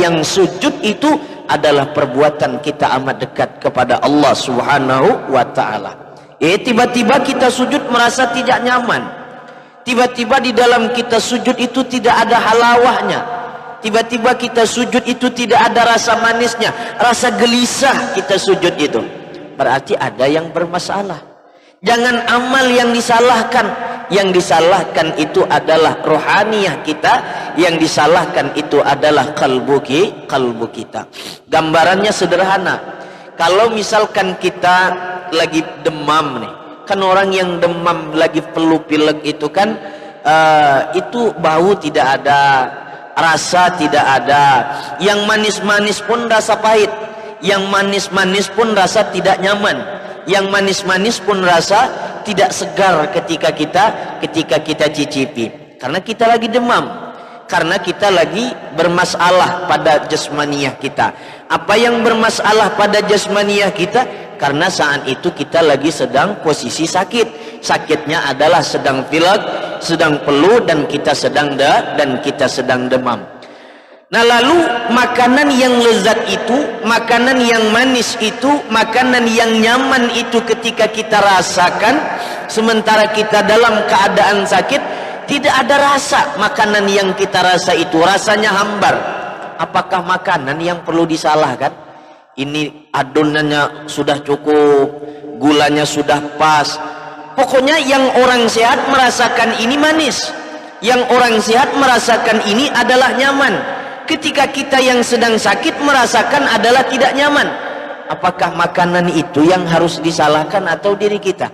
yang sujud itu adalah perbuatan kita amat dekat kepada Allah Subhanahu wa ta'ala. Tiba-tiba kita sujud merasa tidak nyaman, tiba-tiba di dalam kita sujud itu tidak ada halawahnya, tiba-tiba kita sujud itu tidak ada rasa manisnya, rasa gelisah kita sujud itu, berarti ada yang bermasalah. Jangan amal yang disalahkan, yang disalahkan itu adalah rohaniyah kita, yang disalahkan itu adalah kalbu kita. Gambarannya sederhana, kalau misalkan kita lagi demam nih, kan orang yang demam lagi flu pilek itu kan itu bau tidak ada, rasa tidak ada, yang manis-manis pun rasa pahit, yang manis-manis pun rasa tidak nyaman, yang manis-manis pun rasa tidak segar ketika kita cicipi, karena kita lagi demam, karena kita lagi bermasalah pada jasmaniyah kita. Apa yang bermasalah pada jasmaniyah kita? Karena saat itu kita lagi sedang posisi sakit, sakitnya adalah sedang pilek, sedang flu, dan kita sedang demam. Nah, lalu makanan yang lezat itu, makanan yang manis itu, makanan yang nyaman itu ketika kita rasakan, sementara kita dalam keadaan sakit, tidak ada rasa. Makanan yang kita rasa itu rasanya hambar. Apakah makanan yang perlu disalahkan? Ini adonannya sudah cukup, gulanya sudah pas. Pokoknya yang orang sehat merasakan ini manis, yang orang sehat merasakan ini adalah nyaman. Ketika kita yang sedang sakit merasakan adalah tidak nyaman. Apakah makanan itu yang harus disalahkan atau diri kita?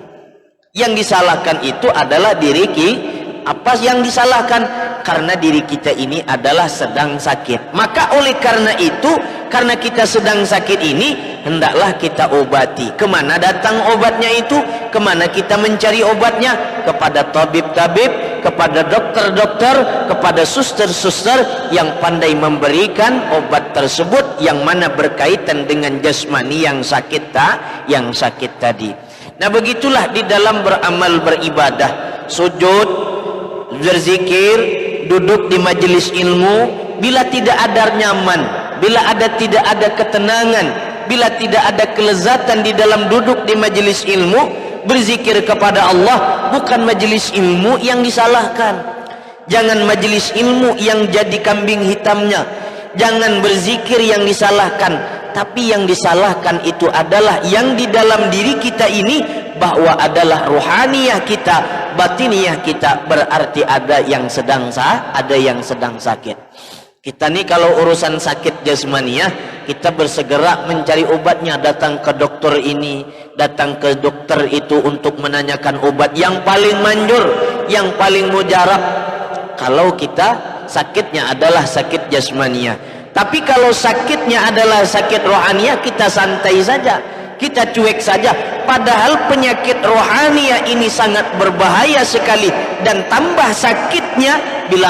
Yang disalahkan itu adalah diri kita. Apa yang disalahkan? Karena diri kita ini adalah sedang sakit. Maka oleh karena itu, karena kita sedang sakit ini, hendaklah kita obati. Kemana datang obatnya itu? Kemana kita mencari obatnya? Kepada tabib-tabib, kepada dokter-dokter, kepada suster-suster yang pandai memberikan obat tersebut, yang mana berkaitan dengan jasmani yang sakit tadi. Nah, begitulah di dalam beramal beribadah, sujud, berzikir, duduk di majelis ilmu, bila tidak ada nyaman, bila tidak ada ketenangan, bila tidak ada kelezatan di dalam duduk di majelis ilmu, berzikir kepada Allah, bukan majelis ilmu yang disalahkan. Jangan majelis ilmu yang jadi kambing hitamnya, jangan berzikir yang disalahkan, tapi yang disalahkan itu adalah yang di dalam diri kita ini, bahwa adalah rohaniyah kita, batiniyah kita, berarti ada yang sedang sakit. Kita nih kalau urusan sakit jasmaniyah, kita bersegera mencari obatnya, datang ke dokter ini, datang ke dokter itu untuk menanyakan obat yang paling manjur, yang paling mujarab. Kalau kita sakitnya adalah sakit jasmaniyah. Tapi kalau sakitnya adalah sakit rohaniyah, kita santai saja, kita cuek saja. Padahal penyakit rohaniyah ini sangat berbahaya sekali, dan tambah sakitnya bila